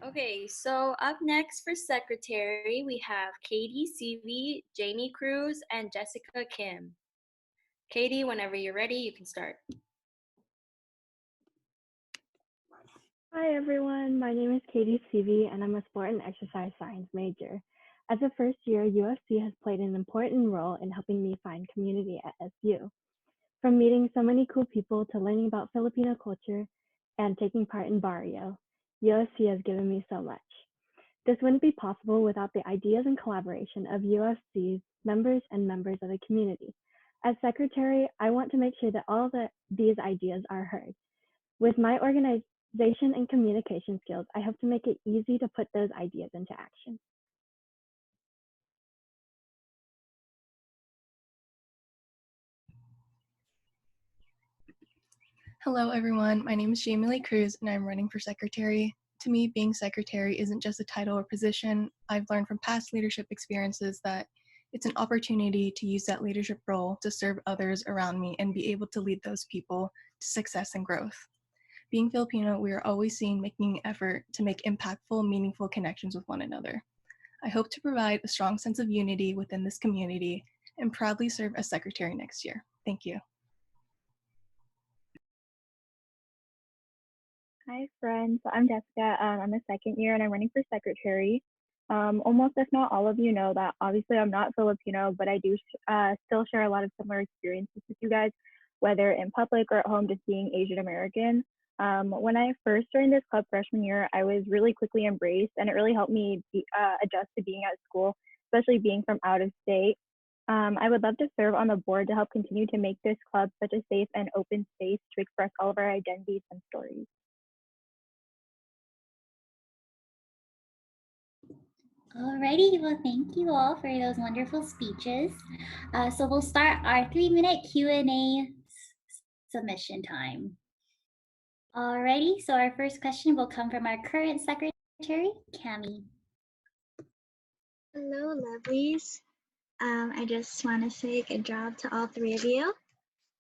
Okay, so up next for secretary, we have Cady, Seavey, Jamie Cruz, and Jessica Kim. Cady, whenever you're ready, you can start. Hi everyone, my name is Cady Seavey and I'm a sport and exercise science major. As a first year, UFC has played an important role in helping me find community at SU. From meeting so many cool people to learning about Filipino culture and taking part in Barrio, UFC has given me so much. This wouldn't be possible without the ideas and collaboration of UFC's members and members of the community. As secretary, I want to make sure that these ideas are heard. With my organization and communication skills, I hope to make it easy to put those ideas into action. Hello, everyone. My name is Jaymielee Cruz, and I'm running for secretary. To me, being secretary isn't just a title or position. I've learned from past leadership experiences that it's an opportunity to use that leadership role to serve others around me and be able to lead those people to success and growth. Being Filipino, we are always seen making an effort to make impactful, meaningful connections with one another. I hope to provide a strong sense of unity within this community and proudly serve as secretary next year. Thank you. Hi, friends. So I'm Jessica. I'm a second year and I'm running for secretary. Almost, if not all of you know that obviously I'm not Filipino, but I do still share a lot of similar experiences with you guys, whether in public or at home, just being Asian American. When I first joined this club freshman year, I was really quickly embraced, and it really helped me adjust to being at school, especially being from out of state. I would love to serve on the board to help continue to make this club such a safe and open space to express all of our identities and stories. Alrighty, well, thank you all for those wonderful speeches. So we'll start our 3-minute Q&A submission time. Alrighty, so our first question will come from our current secretary, Cami. Hello, lovelies. I just want to say good job to all three of you.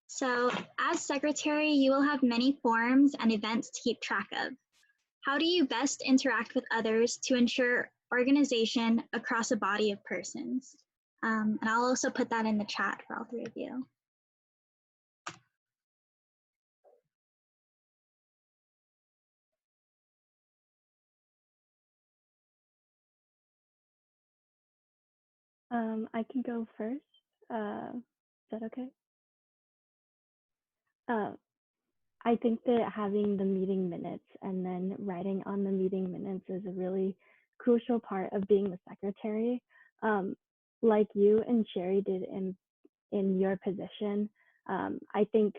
So, as secretary, you will have many forums and events to keep track of. How do you best interact with others to ensure organization across a body of persons? And I'll also put that in the chat for all three of you. I can go first. Is that okay? I think that having the meeting minutes and then writing on the meeting minutes is a really crucial part of being the secretary. Like you and Sherry did in your position, I think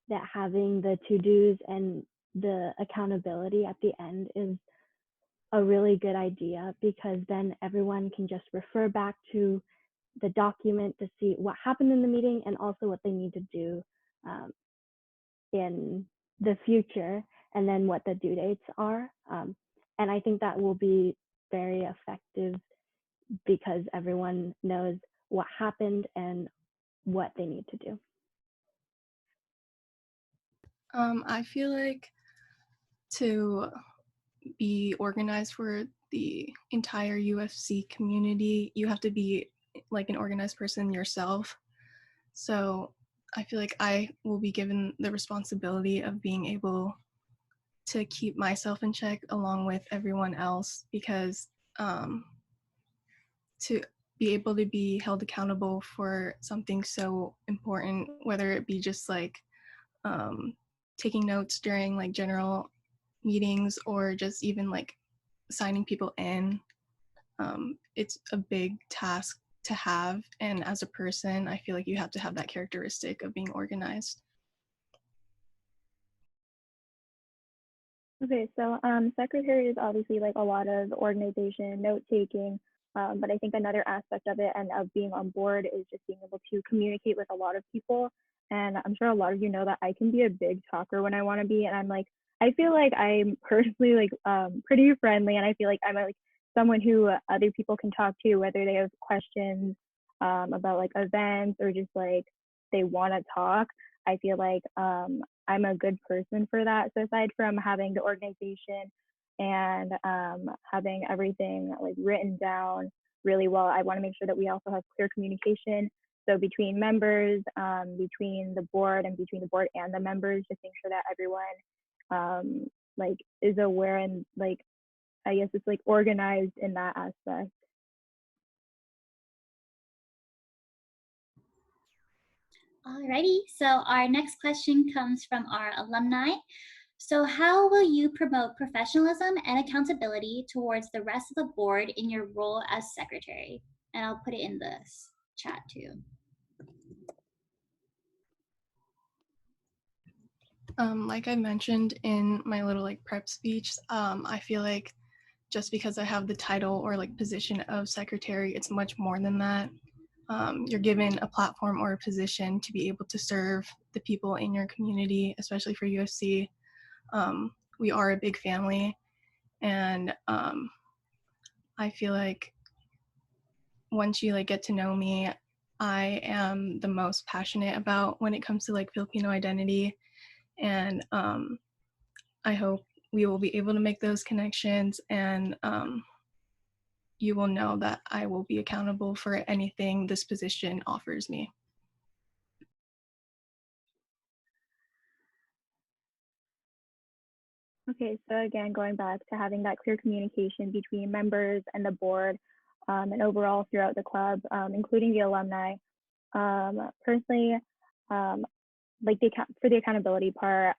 that having the to-dos and the accountability at the end is a really good idea, because then everyone can just refer back to the document to see what happened in the meeting and also what they need to do in the future, and then what the due dates are. And I think that will be very effective because everyone knows what happened and what they need to do. I feel like to be organized for the entire UFC community, you have to be like an organized person yourself. So I feel like I will be given the responsibility of being able to keep myself in check along with everyone else, because to be able to be held accountable for something so important, whether it be just like taking notes during like general meetings or just even like signing people in, it's a big task to have. And as a person, I feel like you have to have that characteristic of being organized. Okay, so secretary is obviously like a lot of organization, note taking, but I think another aspect of it and of being on board is just being able to communicate with a lot of people. And I'm sure a lot of you know that I can be a big talker when I want to be, and I feel like I'm personally like pretty friendly, and I feel like I'm like someone who other people can talk to, whether they have questions about like events or just like they want to talk. I feel like I'm a good person for that. So aside from having the organization and having everything like written down really well. I want to make sure that we also have clear communication. So between members, between the board, and between the board and the members, just make sure that everyone like is aware and like I guess it's like organized in that aspect. Alrighty, so our next question comes from our alumni. So how will you promote professionalism and accountability towards the rest of the board in your role as secretary? And I'll put it in the chat too. Like I mentioned in my little like prep speech, I feel like just because I have the title or like position of secretary, it's much more than that. You're given a platform or a position to be able to serve the people in your community, especially for UFC. We are a big family, and I feel like once you like get to know me, I am the most passionate about when it comes to like Filipino identity, and I hope we will be able to make those connections, and you will know that I will be accountable for anything this position offers me. Okay, so again, going back to having that clear communication between members and the board, and overall throughout the club, including the alumni. Personally, like for the accountability part,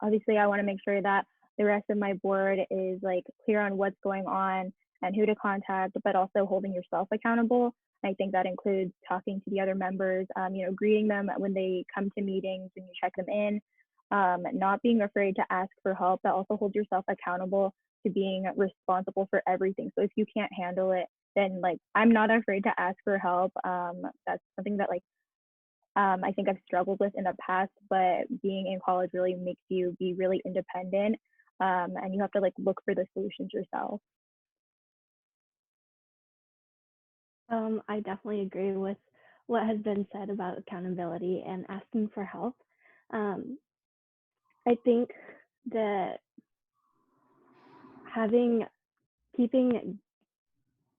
obviously I want to make sure that the rest of my board is like clear on what's going on and who to contact, but also holding yourself accountable. I think that includes talking to the other members, greeting them when they come to meetings and you check them in, not being afraid to ask for help, but also hold yourself accountable to being responsible for everything. So if you can't handle it, then like I'm not afraid to ask for help. That's something that like I think I've struggled with in the past, but being in college really makes you be really independent, and you have to like look for the solutions yourself. I definitely agree with what has been said about accountability and asking for help. I think that keeping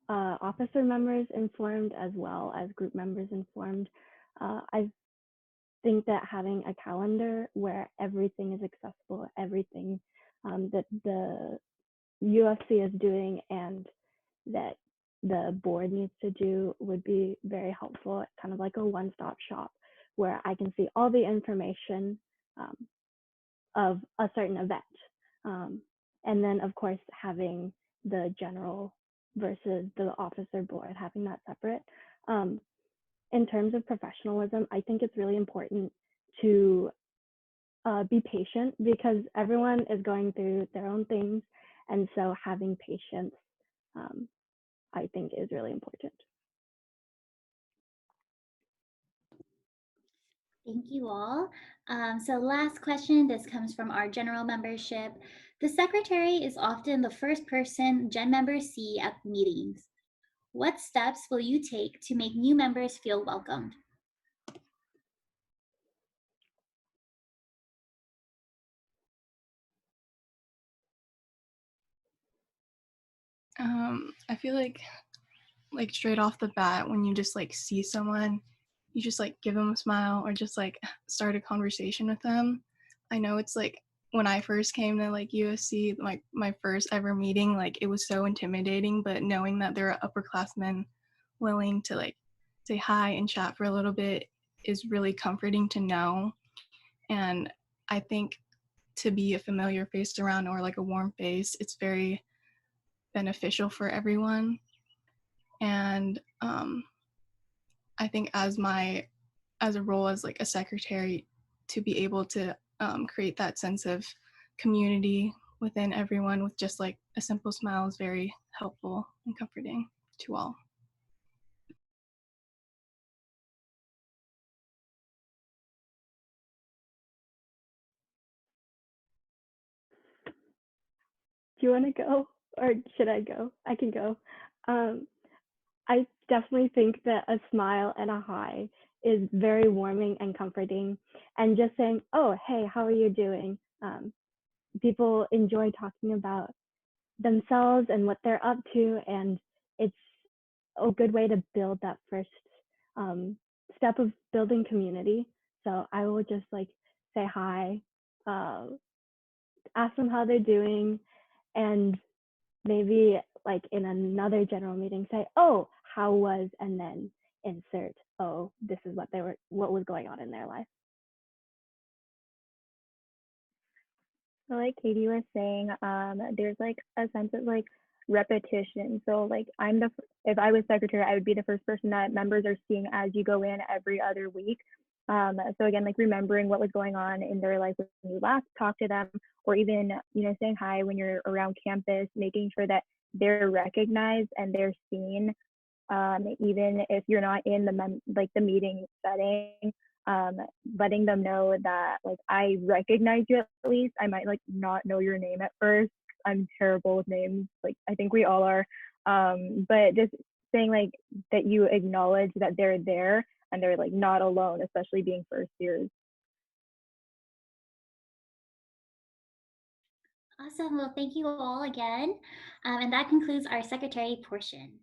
officer members informed as well as group members informed. I think that having a calendar where everything is accessible, everything that the UFC is doing and that the board needs to do would be very helpful. Kind of like a one-stop shop where I can see all the information of a certain event. And then, of course, having the general versus the officer board, having that separate. In terms of professionalism, I think it's really important to be patient because everyone is going through their own things. And so having patience, I think, is really important. Thank you all. So last question, this comes from our general membership. The secretary is often the first person gen members see at meetings. What steps will you take to make new members feel welcomed? I feel like straight off the bat, when you just like see someone, you just like give them a smile or just like start a conversation with them. I know it's like when I first came to like USC, my first ever meeting, like it was so intimidating, but knowing that there are upperclassmen willing to like say hi and chat for a little bit is really comforting to know. And I think to be a familiar face around or like a warm face, it's very beneficial for everyone. And I think as a role as like a secretary, to be able to create that sense of community within everyone with just like a simple smile is very helpful and comforting to all. Do you want to go or should I go? I can go. I definitely think that a smile and a hi is very warming and comforting. And just saying, oh, hey, how are you doing? People enjoy talking about themselves and what they're up to, and it's a good way to build that first um, step of building community. So I will just like say hi, uh, ask them how they're doing, and maybe like in another general meeting say, oh, how was, and then insert, oh, this is what was going on in their life. So like Katie was saying, there's like a sense of like repetition. So like if I was secretary, I would be the first person that members are seeing as you go in every other week. So again, like remembering what was going on in their life when you last talked to them, or even saying hi when you're around campus, making sure that they're recognized and they're seen, even if you're not in the meeting setting, um, letting them know that like I recognize you at least. I might like not know your name at first. I'm terrible with names. Like I think we all are. But just saying like that you acknowledge that they're there and they're like not alone, especially being first years. Awesome. Well, thank you all again. And that concludes our secretary portion.